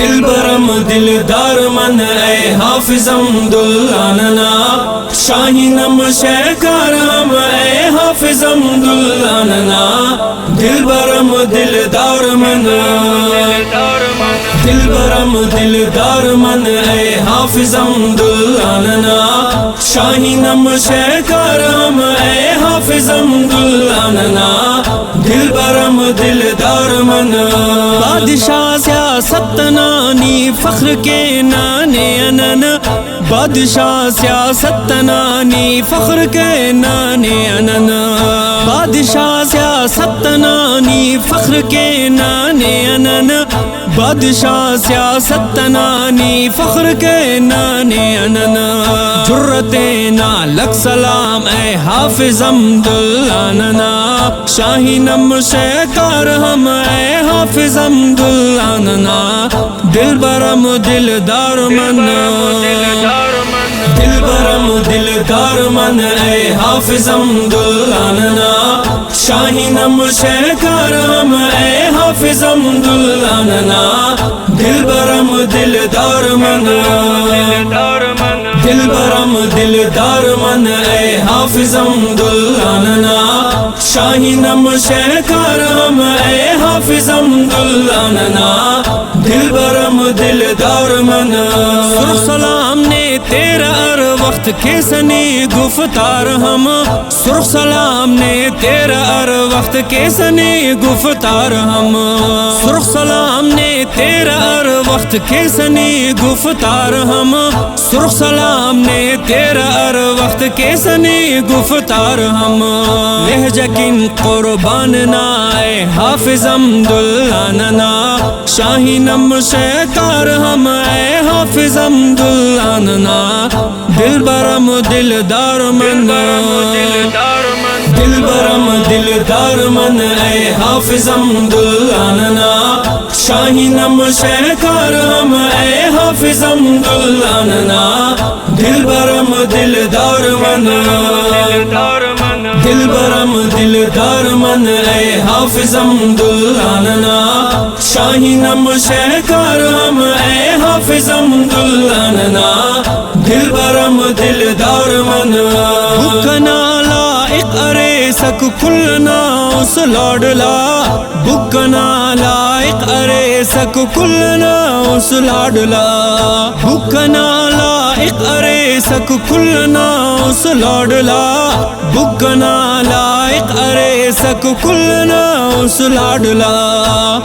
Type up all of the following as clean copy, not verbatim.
دلبرم دلدار من اے حافظ امداللہ شاہینم شیکارم اے حافظ امداللہ دلبرم دلدار من دلبرم دلدار من اے حافظ امداللہ شاہینم شیکارم اے حافظ امداللہ دلبرم دلدار من بادشاہ سیاست نانی فخر کے نانے انن بادشاہ سیاست نانی فخر کے نانے انن بادشاہ سیاست نانی فخر کے نانے انن بادشاہ سیاست نانی فخر کے نانے انن جرت نالک سلام اے حافظ امداللہ شاہینم شیکار ہم اے حافظ امداللہ دلبرم دلدار من دلبرم دلدار من اے حافظ امداللہ شاہینم شیکار ہم اے حافظ امداللہ دلبرم دلدار من دلبرم دلدار من اے حافظ امداللہ شاہینم شیکار ہم اے حافظ امداللہ دلبرم دلدار من سرخ سلام نے تیرا ہر وقت کے سنی گفتار ہم سرخ سلام نے تیرا ہر وقت کے سنی گفتار ہم سرخ سلام نے تیرا ہر وقت کے سنی گفتار ہم سرخ سلام نے تیرا ہر وقت کے سنی گفتار ہم لہجکن قربان نا اے حافظ امداللہ شاہینم شیکار ہم اے حافظ امداللہ دلبرم دلدار من دلبرم دلدار من اے حافظ امداللہ شاہینم شیکار ہم اے حافظ امداللہ دلبرم دلدار من دلبرم دلدار من اے حافظ امداللہ شاہینم شیکار ہم اے حافظ امداللہ دلبرم دلدار من بکنا لائق ارے سک کلنا اس لاڈلا بکنا لائق ارے سک کلنا اس لاڈلا بکنا لائق ارے سک کلنا اس لاڈلا بکنا لائق ارے سک کلنا اس لاڈلا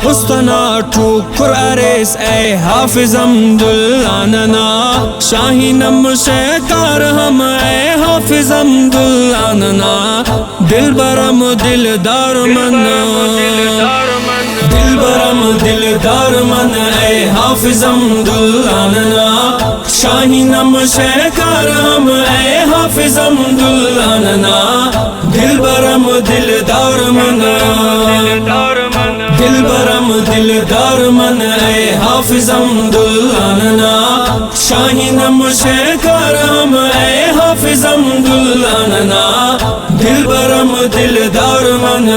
استنا ٹھوکر ارس اے حافظ امداللہ شاہینم شیکار ہم اے حافظ امداللہ دلبرم دلدار من دلبرم دلدار من اے حافظ امداللہ شاہینم شیکار ہم اے حافظ امداللہ دلبرم دلدار من دلبرم دلدار من اے حافظ امداللہ شاہینم شیکار ہم اے حافظ امداللہ دلبرم دلدار من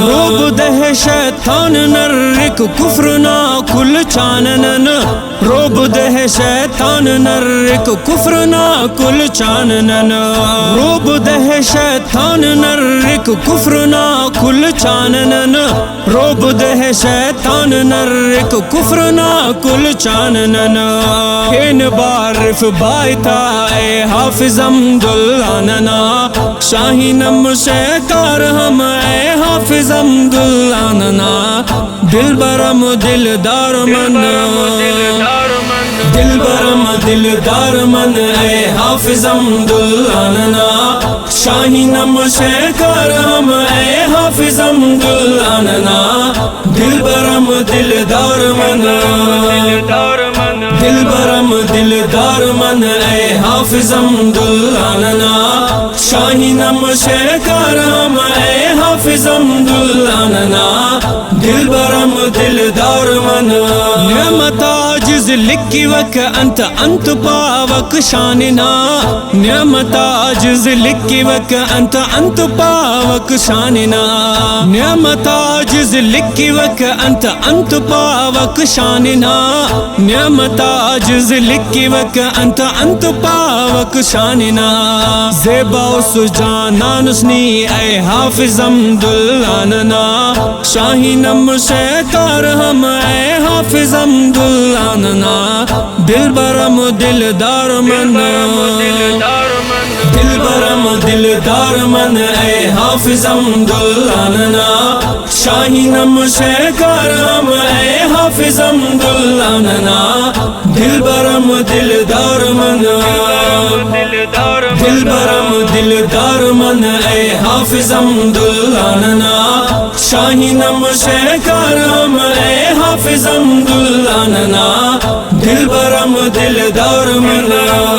روب دہ شیطان نرک کفرنا کل چاننن روب دہ شیطان نرک کفرنا کل چاننن روب دہ شیطان نرک کفرنا کل چاننن روب دہ شیطان نرک کفرنا کل چاننن کین بارف بائتا اے حافظ امداللہ شاہینم شیکار ہم اے حافظ امداللہ دلبرم دلدار من دلبرم دلدار من اے حافظ امداللہ شاہینم شیکار ہم اے حافظ امداللہ دلبرم دلدار من دلبرم دلدار من اے حافظ امداللہ شاہینم شیکار ہم اے حافظ امداللہ دلبرم دلدار من نعمت آج عاجز لکیوک انت پاوک شاننا نعمت عاجز لکیوک انت پاوک شاننا نعمت عاجز لکیوک انت پاوک شاننا نعمت عاجز لکیوک انت پاوک شاننا زیبا و سجانان اسنی اے حافظ امدلاننا شاہینم شیکار ہم اے حافظ امدلاننا دل برم دلدار من دل برم دلدار من اے حافظ امدلاننا شاہینم شیکار ہم اے حافظ امدلاننا دل برم دلدار من دل برم دلدار من اے حافظ امدلاننا شاہینم شیکار ہم اے حافظ امدلاننا دل برم دلدار من